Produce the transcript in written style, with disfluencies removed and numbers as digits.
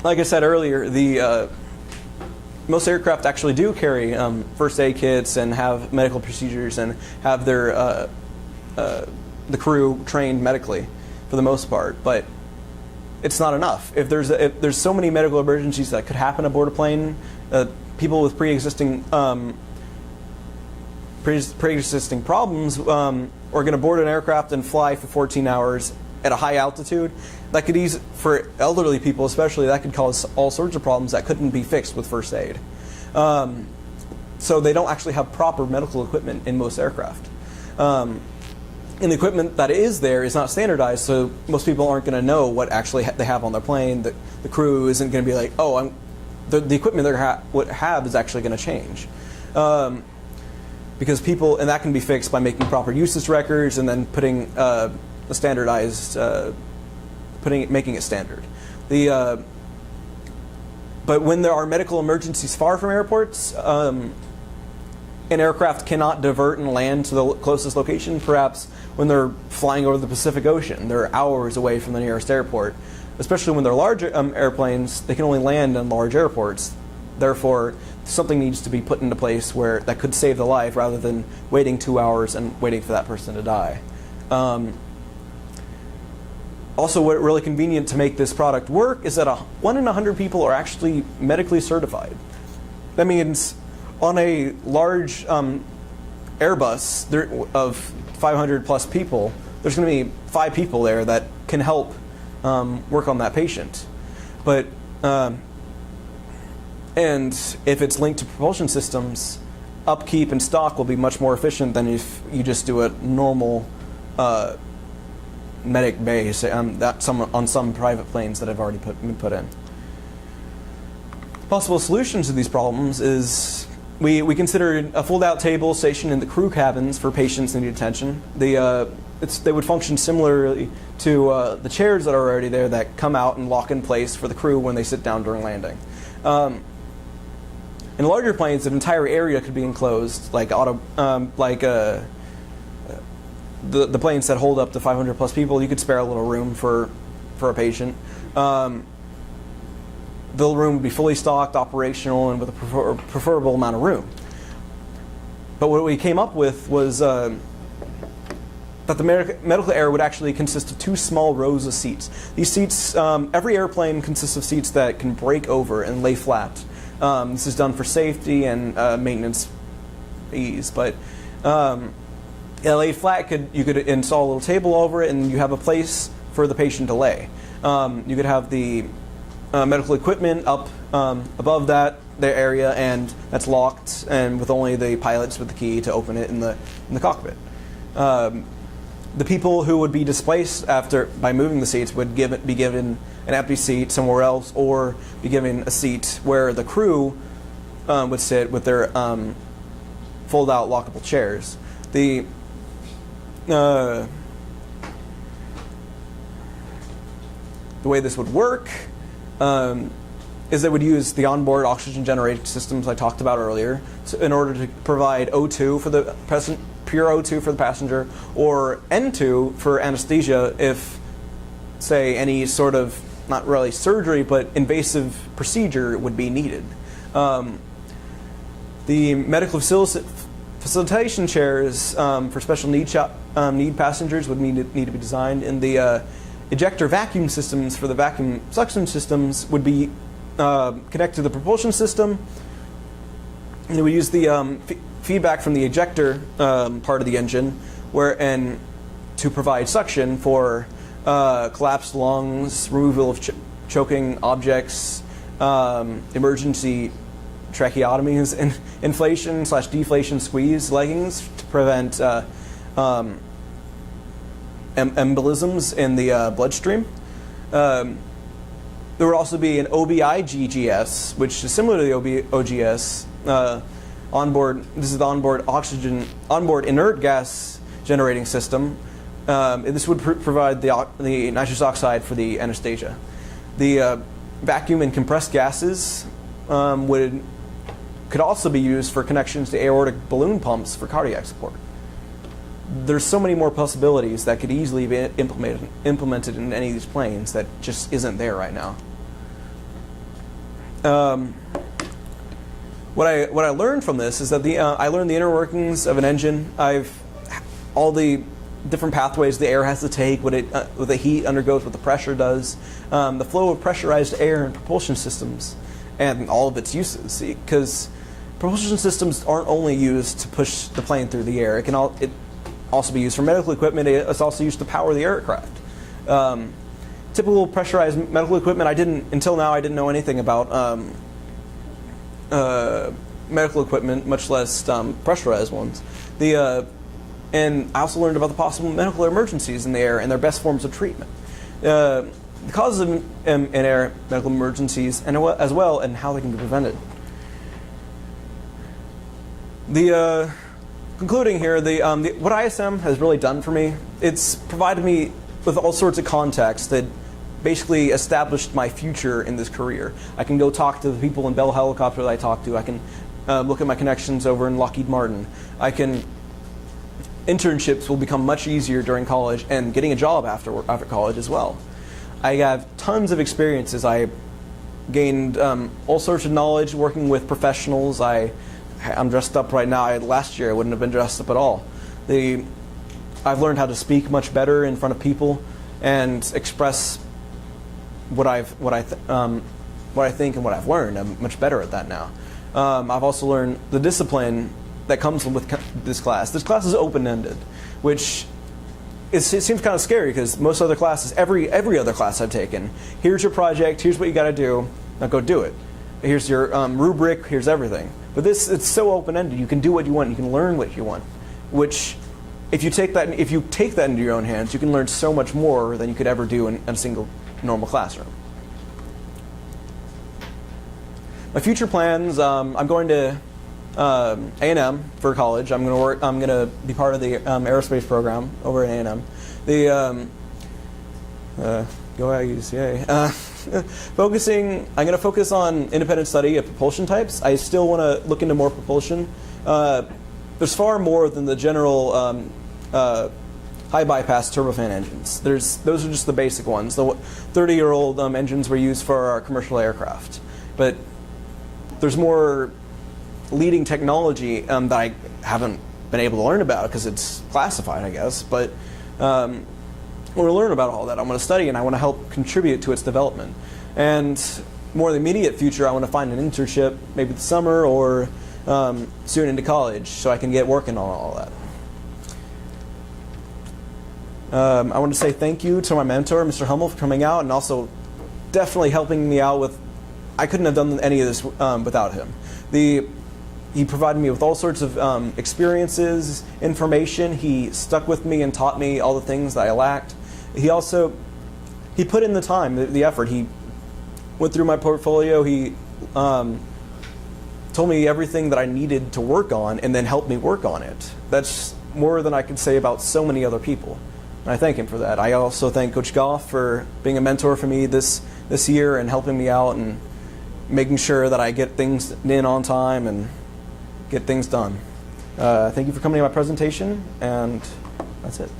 like I said earlier, most aircraft actually do carry first aid kits and have medical procedures and have their the crew trained medically for the most part, but it's not enough. If there's so many medical emergencies that could happen aboard a plane, people with pre-existing problems are going to board an aircraft and fly for 14 hours at a high altitude. That could for elderly people especially, that could cause all sorts of problems that couldn't be fixed with first aid. So they don't actually have proper medical equipment in most aircraft. And the equipment that is there is not standardized, so most people aren't going to know what actually they have on their plane. The crew isn't going to be like, oh, the equipment they have is actually going to change. Because people, and that can be fixed by making proper usage records and then putting a standardized, making it standard. But when there are medical emergencies far from airports, an aircraft cannot divert and land to the closest location. Perhaps when they're flying over the Pacific Ocean, they're hours away from the nearest airport. Especially when they're large airplanes, they can only land in large airports. Therefore, something needs to be put into place that could save the life rather than waiting 2 hours and waiting for that person to die. Also, what really convenient to make this product work is that 1 in 100 people are actually medically certified. That means on a large Airbus of 500 plus people, there's going to be 5 people there that can help work on that patient. But and if it's linked to propulsion systems, upkeep and stock will be much more efficient than if you just do a normal medic base on some private planes that have already been put in. Possible solutions to these problems is we considered a fold-out table stationed in the crew cabins for patients in attention. They would function similarly to the chairs that are already there that come out and lock in place for the crew when they sit down during landing. In larger planes, an entire area could be enclosed, like the planes that hold up to 500 plus people. You could spare a little room for a patient. The room would be fully stocked, operational, and with a preferable amount of room. But what we came up with was that the medical area would actually consist of 2 small rows of seats. These seats, every airplane consists of seats that can break over and lay flat. This is done for safety and maintenance ease. But lay flat, you could install a little table over it, and you have a place for the patient to lay. You could have the medical equipment up above the area, and that's locked, and with only the pilots with the key to open it in the cockpit. The people who would be displaced by moving the seats would be given an empty seat somewhere else, or be given a seat where the crew would sit with their fold-out lockable chairs. The way this would work is they would use the onboard oxygen generating systems I talked about earlier in order to provide O2 for the pure O2 for the passenger, or N2 for anesthesia if, say, any sort of, not really surgery, but invasive procedure would be needed. The medical facilitation chairs for special need passengers would need to be designed, and the ejector vacuum systems for the vacuum suction systems would be connected to the propulsion system. And they would use the feedback from the ejector part of the engine, to provide suction for collapsed lungs, removal of choking objects, emergency tracheotomies, and inflation/deflation squeeze leggings to prevent embolisms in the bloodstream. There would also be an OBI-GGS, which is similar to the OGS. This is the onboard inert gas generating system. This would provide the nitrous oxide for the anesthesia. The vacuum and compressed gases could also be used for connections to aortic balloon pumps for cardiac support. There's so many more possibilities that could easily be implemented in any of these planes that just isn't there right now. What I learned from this is that I learned the inner workings of an engine. All the different pathways the air has to take, what the heat undergoes, what the pressure does, the flow of pressurized air in propulsion systems, and all of its uses. Because propulsion systems aren't only used to push the plane through the air. It can also be used for medical equipment. It's also used to power the aircraft. Typical pressurized medical equipment, until now I didn't know anything about medical equipment, much less pressurized ones. And I also learned about the possible medical emergencies in the air and their best forms of treatment. The causes of in air medical emergencies as well, and how they can be prevented. Concluding here, what ISM has really done for me, it's provided me with all sorts of context that basically established my future in this career. I can go talk to the people in Bell Helicopter that I talk to. I can look at my connections over in Lockheed Martin. Internships will become much easier during college, and getting a job after college as well. I have tons of experiences. I gained all sorts of knowledge working with professionals. I'm dressed up right now. Last year I wouldn't have been dressed up at all. I've learned how to speak much better in front of people and express what I think and what I've learned. I'm much better at that now. I've also learned the discipline that comes with this class. This class is open-ended, which it seems kind of scary because most other classes, every other class I've taken, here's your project, here's what you got to do, now go do it. Here's your rubric, here's everything. But it's so open-ended. You can do what you want, you can learn what you want, which if you take that into your own hands, you can learn so much more than you could ever do in a single normal classroom. My future plans, I'm going to A&M for college. I'm going to be part of the aerospace program over at A&M. Go Aggies, yay. I'm going to focus on independent study of propulsion types. I still want to look into more propulsion. There's far more than the general high bypass turbofan engines. Those are just the basic ones. The 30-year-old engines were used for our commercial aircraft. But there's more leading technology that I haven't been able to learn about because it's classified, I guess. But I want to learn about all that. I want to study, and I want to help contribute to its development. And more in the immediate future, I want to find an internship, maybe this summer or soon into college, so I can get working on all that. I want to say thank you to my mentor, Mr. Hummel, for coming out, and also definitely helping me out with. I couldn't have done any of this without him. He provided me with all sorts of experiences, information. He stuck with me and taught me all the things that I lacked. He put in the time, the effort. He went through my portfolio. He told me everything that I needed to work on and then helped me work on it. That's more than I could say about so many other people. And I thank him for that. I also thank Coach Goff for being a mentor for me this year and helping me out and making sure that I get things in on time and get things done. Thank you for coming to my presentation, and that's it.